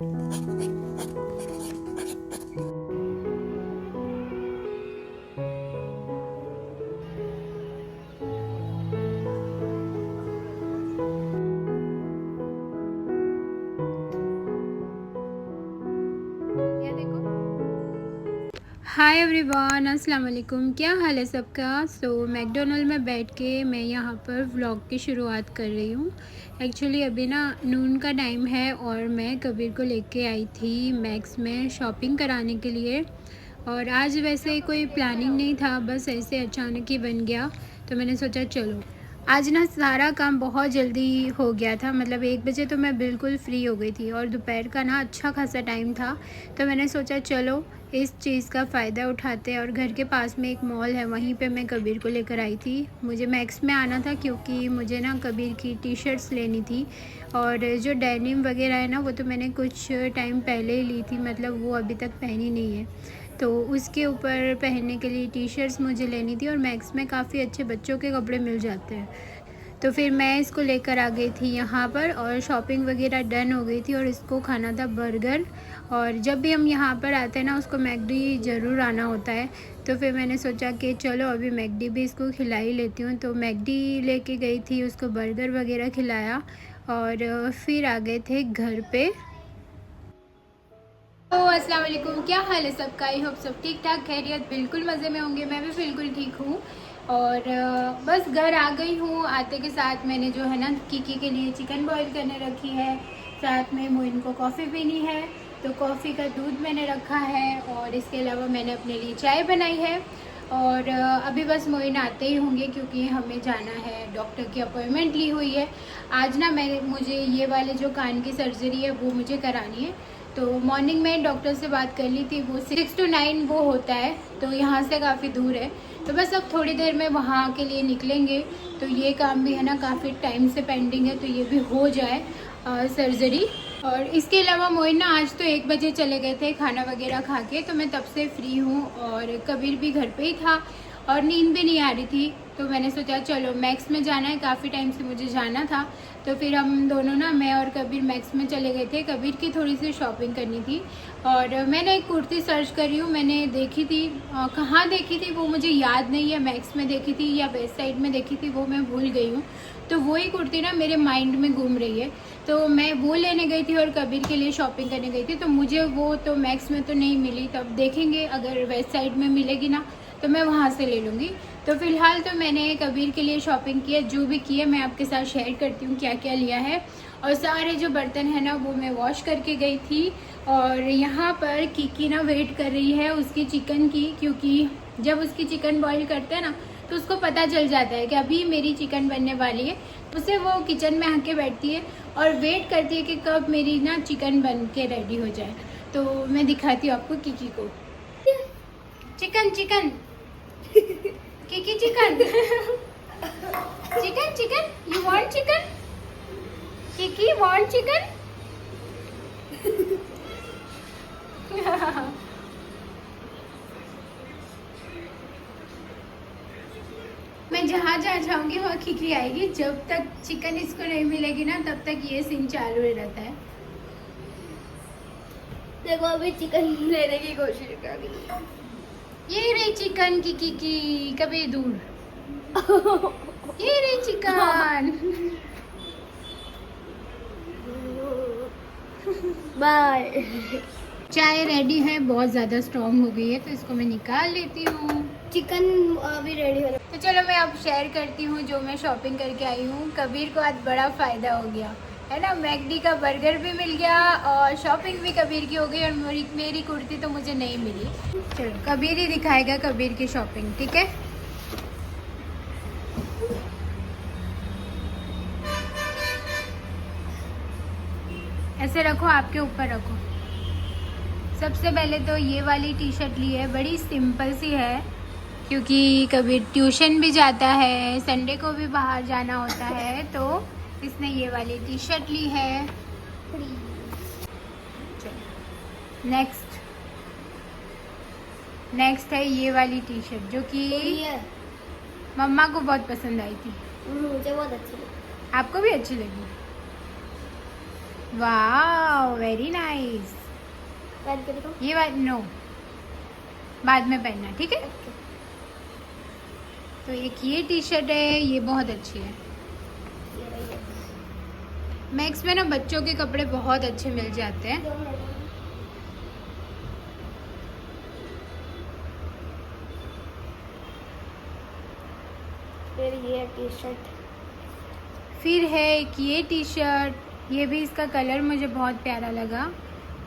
Hi everyone, अस्सलाम वालेकुम। क्या हाल है सबका। मैकडोनल्ड में बैठ के मैं यहाँ पर व्लॉग की शुरुआत कर रही हूँ। एक्चुअली अभी ना नून का टाइम है और मैं कबीर को लेके आई थी मैक्स में शॉपिंग कराने के लिए। और आज वैसे कोई प्लानिंग नहीं था, बस ऐसे अचानक ही बन गया, तो मैंने सोचा चलो। आज ना सारा काम बहुत जल्दी हो गया था, मतलब 1 बजे तो मैं बिल्कुल फ्री हो गई थी और दोपहर का ना अच्छा खासा टाइम था, तो मैंने सोचा चलो इस चीज़ का फ़ायदा उठाते हैं। और घर के पास में एक मॉल है, वहीं पे मैं कबीर को लेकर आई थी। मुझे मैक्स में आना था क्योंकि मुझे ना कबीर की टी शर्ट्स लेनी थी, और जो डेनिम वगैरह है ना वो तो मैंने कुछ टाइम पहले ही ली थी, मतलब वो अभी तक पहनी नहीं है, तो उसके ऊपर पहनने के लिए टी शर्ट्स मुझे लेनी थी। और मैक्स में काफ़ी अच्छे बच्चों के कपड़े मिल जाते हैं, तो फिर मैं इसको लेकर आ गई थी यहाँ पर, और शॉपिंग वगैरह डन हो गई थी। और इसको खाना था बर्गर, और जब भी हम यहाँ पर आते हैं ना उसको मैकडी ज़रूर आना होता है, तो फिर मैंने सोचा कि चलो अभी मैकडी भी इसको खिला ही लेती हूँ। तो मैकडी लेके गई थी, उसको बर्गर वगैरह खिलाया और फिर आ गए थे घर पे। तो अस्सलाम वालेकुम, क्या हाल है सबका। आई होप सब ठीक ठाक खैरियत बिल्कुल मज़े में होंगे। मैं भी बिल्कुल ठीक हूँ। और बस घर आ गई हूँ। आते के साथ मैंने जो है ना कीकी के लिए चिकन बॉईल करने रखी है, साथ में मोइन को कॉफ़ी पीनी है, तो कॉफ़ी का दूध मैंने रखा है, और इसके अलावा मैंने अपने लिए चाय बनाई है। और अभी बस मोइन आते ही होंगे क्योंकि हमें जाना है, डॉक्टर की अपॉइंटमेंट ली हुई है। आज ना मुझे ये वाले जो कान की सर्जरी है वो मुझे करानी है, तो मॉर्निंग में डॉक्टर से बात कर ली थी, वो 6 to 9 वो होता है, तो यहाँ से काफ़ी दूर है, तो बस अब थोड़ी देर में वहाँ के लिए निकलेंगे। तो ये काम भी है ना काफ़ी टाइम से पेंडिंग है, तो ये भी हो जाए सर्जरी। और इसके अलावा मोइन ना आज तो 1 बजे चले गए थे खाना वगैरह खा के, तो मैं तब से फ्री हूँ, और कबीर भी घर पे ही था और नींद भी नहीं आ रही थी, तो मैंने सोचा चलो मैक्स में जाना है, काफ़ी टाइम से मुझे जाना था, तो फिर हम दोनों ना, मैं और कबीर मैक्स में चले गए थे। कबीर की थोड़ी सी शॉपिंग करनी थी, और मैंने एक कुर्ती सर्च करी हूँ, मैंने देखी थी, कहाँ देखी थी वो मुझे याद नहीं है, मैक्स में देखी थी या वेस्ट साइड में देखी थी वो मैं भूल गई हूँ, तो वही कुर्ती ना मेरे माइंड में घूम रही है, तो मैं वो लेने गई थी और कबीर के लिए शॉपिंग करने गई थी। तो मुझे वो तो मैक्स में तो नहीं मिली, तब देखेंगे अगर वेस्ट साइड में मिलेगी ना तो मैं वहाँ से ले लूँगी। तो फ़िलहाल तो मैंने कबीर के लिए शॉपिंग की है, जो भी की है मैं आपके साथ शेयर करती हूँ क्या क्या लिया है। और सारे जो बर्तन है ना वो मैं वॉश करके गई थी, और यहाँ पर कीकी ना वेट कर रही है उसकी चिकन की, क्योंकि जब उसकी चिकन बॉईल करते हैं ना तो उसको पता चल जाता है कि अभी मेरी चिकन बनने वाली है, उससे वो किचन में आके बैठती है और वेट करती है कि कब मेरी ना चिकन बन के रेडी हो जाए। तो मैं दिखाती हूँ आपको कीकी को। Chicken chicken Kiki chicken chicken chicken, you want chicken, Kiki want chicken. मैं जहाँ जहाँ जाऊंगी वहाँ कीकी आएगी, जब तक चिकन इसको नहीं मिलेगी ना तब तक ये सीन चालू ही रहता है। देखो अभी चिकन लेने की कोशिश कर रही है। ये रही चिकन की कीकी, कभी दूर। ये रही चिकन। बाय। चाय रेडी है, बहुत ज़्यादा स्ट्रॉन्ग हो गई है, तो इसको मैं निकाल लेती हूँ। चिकन अभी रेडी हो रहा तो चलो मैं अब शेयर करती हूँ जो मैं शॉपिंग करके आई हूँ। कबीर को आज बड़ा फ़ायदा हो गया है ना, मैकडी का बर्गर भी मिल गया और शॉपिंग भी कबीर की हो गई, और मेरी कुर्ती तो मुझे नहीं मिली। चलो कबीर ही दिखाएगा कबीर की शॉपिंग, ठीक है। ऐसे रखो, आपके ऊपर रखो। सबसे पहले तो ये वाली टी शर्ट ली है, बड़ी सिंपल सी है, क्योंकि कभी ट्यूशन भी जाता है, संडे को भी बाहर जाना होता है, तो इसने ये वाली टी शर्ट ली है। नेक्स्ट है ये वाली टी शर्ट, जो कि है। मम्मा को बहुत पसंद आई थी। मुझे बहुत अच्छी लगी। आपको भी अच्छी लगी। वाह वेरी नाइस। पहन के दिखाओ। ये बात नो, बाद में पहनना, ठीक है। तो एक ये टी शर्ट है, ये बहुत अच्छी है। ये रही है। मैक्स में ना बच्चों के कपड़े बहुत अच्छे मिल जाते हैं। फिर ये टी शर्ट। फिर है एक ये टी शर्ट, ये भी इसका कलर मुझे बहुत प्यारा लगा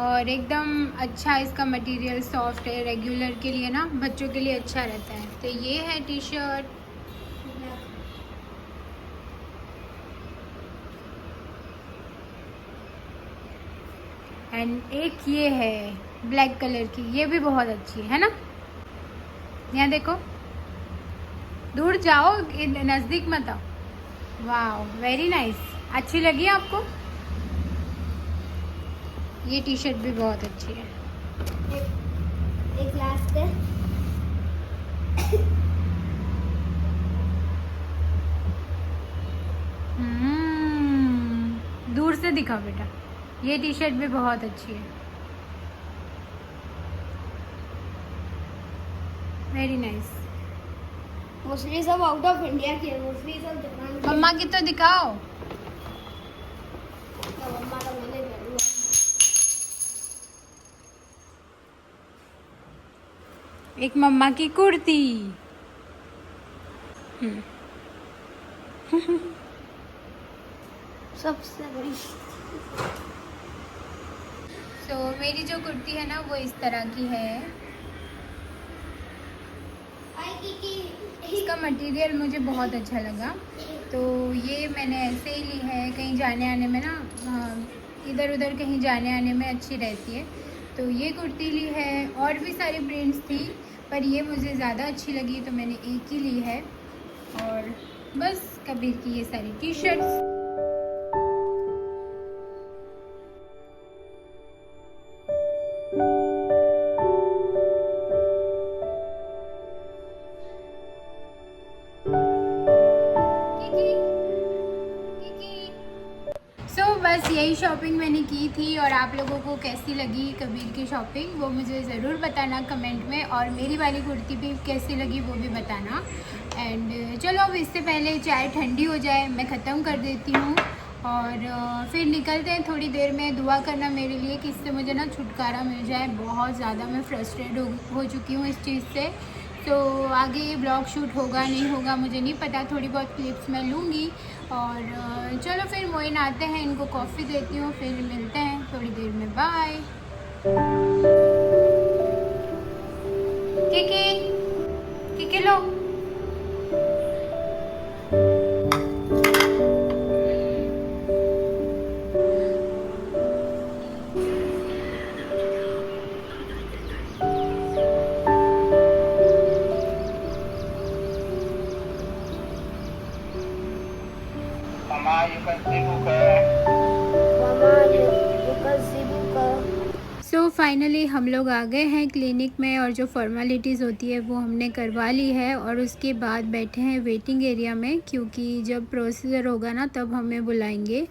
और एकदम अच्छा इसका मटेरियल सॉफ्ट है, रेगुलर के लिए ना बच्चों के लिए अच्छा रहता है। तो ये है टी शर्ट। एंड एक ये है ब्लैक कलर की, ये भी बहुत अच्छी है ना। यहाँ देखो, दूर जाओ, नज़दीक मत आओ। वाह वेरी नाइस, अच्छी लगी आपको? ये टी शर्ट भी बहुत अच्छी है। एक लास्ट है। दूर से दिखा बेटा, ये टी शर्ट भी बहुत अच्छी है, वेरी नाइस। मोस्टली सब आउट ऑफ इंडिया की है, मोस्टली सब जापान की। मम्मा की तो दिखाओ। तो मम्मा का मैंने ले लिया। एक मम्मा की कुर्ती। सबसे बड़ी। तो मेरी जो कुर्ती है ना वो इस तरह की है। इसका मटेरियल मुझे बहुत अच्छा लगा, तो ये मैंने ऐसे ही ली है। कहीं जाने आने में ना, इधर उधर कहीं जाने आने में अच्छी रहती है, तो ये कुर्ती ली है। और भी सारी प्रिंट्स थी पर ये मुझे ज़्यादा अच्छी लगी तो मैंने एक ही ली है। और बस कबीर की ये सारी टी शर्ट्स। बस यही शॉपिंग मैंने की थी और आप लोगों को कैसी लगी कबीर की शॉपिंग वो मुझे ज़रूर बताना कमेंट में, और मेरी वाली कुर्ती भी कैसी लगी वो भी बताना। एंड चलो अब इससे पहले चाय ठंडी हो जाए मैं ख़त्म कर देती हूँ और फिर निकलते हैं थोड़ी देर में। दुआ करना मेरे लिए कि इससे मुझे ना छुटकारा मिल जाए, बहुत ज़्यादा मैं फ्रस्ट्रेट हो चुकी हूँ इस चीज़ से। तो आगे ये ब्लॉग शूट होगा नहीं होगा मुझे नहीं पता, थोड़ी बहुत क्लिप्स मैं लूँगी। और चलो फिर मोइन आते हैं, इनको कॉफ़ी देती हूँ, फिर मिलते हैं थोड़ी देर में। बाय। किकी लो। Mama, you can see so finally हम लोग आ गए हैं क्लिनिक में और जो फॉर्मेलिटीज़ होती है वो हमने करवा ली है और उसके बाद बैठे हैं वेटिंग एरिया में, क्योंकि जब प्रोसीजर होगा ना तब हमें बुलाएंगे।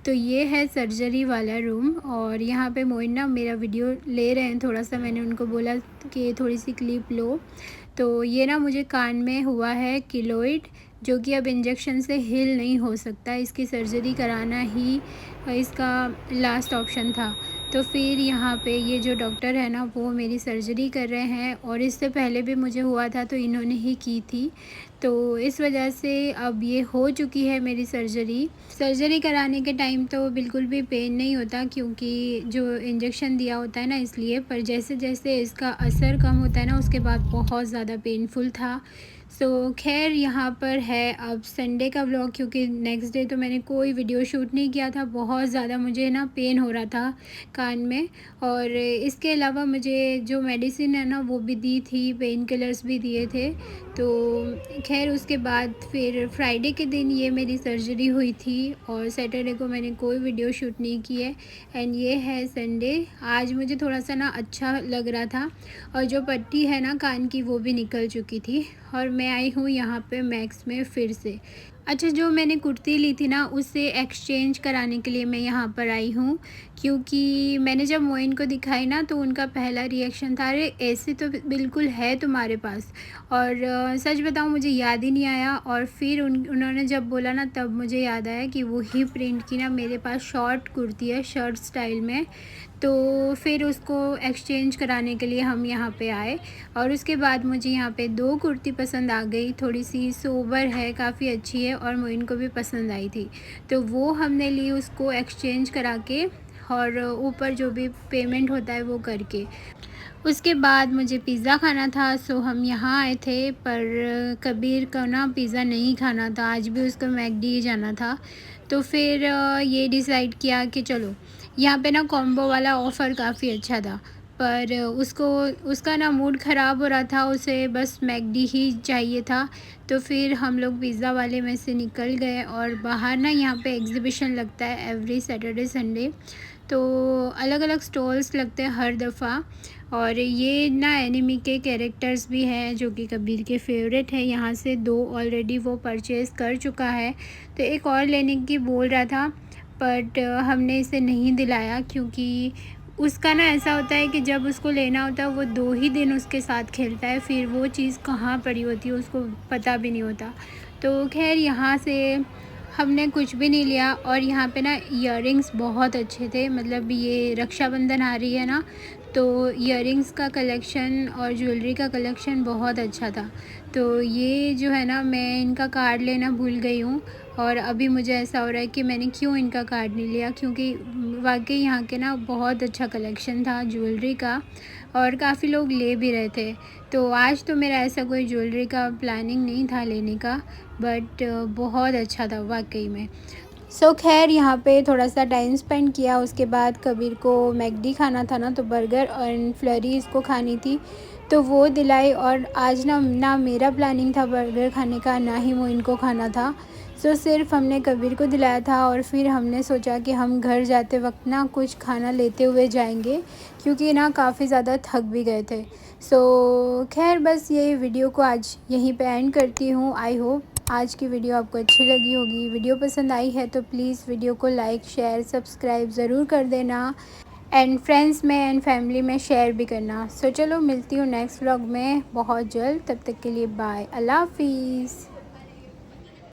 तो ये है सर्जरी वाला रूम और यहाँ पे मोइन ना मेरा वीडियो ले रहे हैं थोड़ा सा। मैंने उनको बोला कि थोड़ी सी क्लिप लो। तो ये ना मुझे कान में हुआ है किलोइड, जो कि अब इंजेक्शन से हील नहीं हो सकता, इसकी सर्जरी कराना ही इसका लास्ट ऑप्शन था। तो फिर यहाँ पे ये जो डॉक्टर है ना वो मेरी सर्जरी कर रहे हैं और इससे पहले भी मुझे हुआ था तो इन्होंने ही की थी। तो इस वजह से अब ये हो चुकी है मेरी सर्जरी कराने के टाइम तो बिल्कुल भी पेन नहीं होता, क्योंकि जो इंजेक्शन दिया होता है ना इसलिए। पर जैसे जैसे इसका असर कम होता है ना उसके बाद बहुत ज़्यादा पेनफुल था। सो खैर यहाँ पर है अब संडे का व्लॉग, क्योंकि नेक्स्ट डे तो मैंने कोई वीडियो शूट नहीं किया था, बहुत ज़्यादा मुझे ना पेन हो रहा था कान में। और इसके अलावा मुझे जो मेडिसिन है ना वो भी दी थी, पेन किलर्स भी दिए थे। तो खैर उसके बाद फिर फ्राइडे के दिन ये मेरी सर्जरी हुई थी और सैटरडे को मैंने कोई वीडियो शूट नहीं की है। एंड ये है संडे। आज मुझे थोड़ा सा ना अच्छा लग रहा था और जो पट्टी है ना कान की वो भी निकल चुकी थी और मैं आई हूँ यहाँ पे मैक्स में फिर से। अच्छा, जो मैंने कुर्ती ली थी ना उससे एक्सचेंज कराने के लिए मैं यहाँ पर आई हूँ, क्योंकि मैंने जब मोइन को दिखाई ना तो उनका पहला रिएक्शन था, अरे ऐसे तो बिल्कुल है तुम्हारे पास। और सच बताऊँ मुझे याद ही नहीं आया, और फिर उन्होंने जब बोला ना तब मुझे याद आया कि वही प्रिंट की ना मेरे पास शॉर्ट कुर्ती है, शर्ट स्टाइल में। तो फिर उसको एक्सचेंज कराने के लिए हम यहाँ पे आए, और उसके बाद मुझे यहाँ पे 2 कुर्ती पसंद आ गई, थोड़ी-सी सोबर है, काफ़ी अच्छी है और मोइन को भी पसंद आई थी। तो वो हमने ली उसको एक्सचेंज करा के, और ऊपर जो भी पेमेंट होता है वो करके। उसके बाद मुझे पिज़्ज़ा खाना था, सो हम यहाँ आए थे, पर कबीर को ना पिज़्ज़ा नहीं खाना था, आज भी उसको मैकडी ही जाना था। तो फिर ये डिसाइड किया कि चलो यहाँ पे ना कॉम्बो वाला ऑफ़र काफ़ी अच्छा था, पर उसका ना मूड ख़राब हो रहा था, उसे बस मैकडी ही चाहिए था। तो फिर हम लोग पिज़्ज़ा वाले में से निकल गए, और बाहर ना यहाँ पे एग्ज़िबिशन लगता है एवरी सैटरडे संडे, तो अलग अलग स्टॉल्स लगते हैं हर दफ़ा। और ये ना एनिमी के कैरेक्टर्स भी हैं जो कि कबीर के फेवरेट हैं, यहाँ से 2 ऑलरेडी वो परचेज़ कर चुका है, तो एक और लेने की बोल रहा था, बट हमने इसे नहीं दिलाया, क्योंकि उसका ना ऐसा होता है कि जब उसको लेना होता है वो 2 ही दिन उसके साथ खेलता है, फिर वो चीज़ कहाँ पड़ी होती है उसको पता भी नहीं होता। तो खैर यहाँ से हमने कुछ भी नहीं लिया, और यहाँ पे ना इयररिंग्स बहुत अच्छे थे, मतलब ये रक्षाबंधन आ रही है ना, तो इयररिंग्स का कलेक्शन और ज्वेलरी का कलेक्शन बहुत अच्छा था। तो ये जो है ना, मैं इनका कार्ड लेना भूल गई हूँ, और अभी मुझे ऐसा हो रहा है कि मैंने क्यों इनका कार्ड नहीं लिया, क्योंकि वाकई यहाँ के ना बहुत अच्छा कलेक्शन था ज्वेलरी का, और काफ़ी लोग ले भी रहे थे। तो आज तो मेरा ऐसा कोई ज्वेलरी का प्लानिंग नहीं था लेने का, बट बहुत अच्छा था वाकई में। सो खैर यहाँ पे थोड़ा सा टाइम स्पेंड किया, उसके बाद कबीर को मैकडी खाना था ना, तो बर्गर और फ्लरी इसको खानी थी, तो वो दिलाई। और आज ना मेरा प्लानिंग था बर्गर खाने का, ना ही वो इनको खाना था। सो सिर्फ हमने कबीर को दिलाया था, और फिर हमने सोचा कि हम घर जाते वक्त ना कुछ खाना लेते हुए जाएंगे, क्योंकि ना काफ़ी ज़्यादा थक भी गए थे। सो खैर बस ये वीडियो को आज यहीं पे एंड करती हूँ। आई होप आज की वीडियो आपको अच्छी लगी होगी। वीडियो पसंद आई है तो प्लीज़ वीडियो को लाइक शेयर सब्सक्राइब ज़रूर कर देना, एंड फ्रेंड्स में एंड फैमिली में शेयर भी करना। सो चलो मिलती हूँ नेक्स्ट व्लॉग में बहुत जल्द, तब तक के लिए बाय, अल्लाह हाफिज़।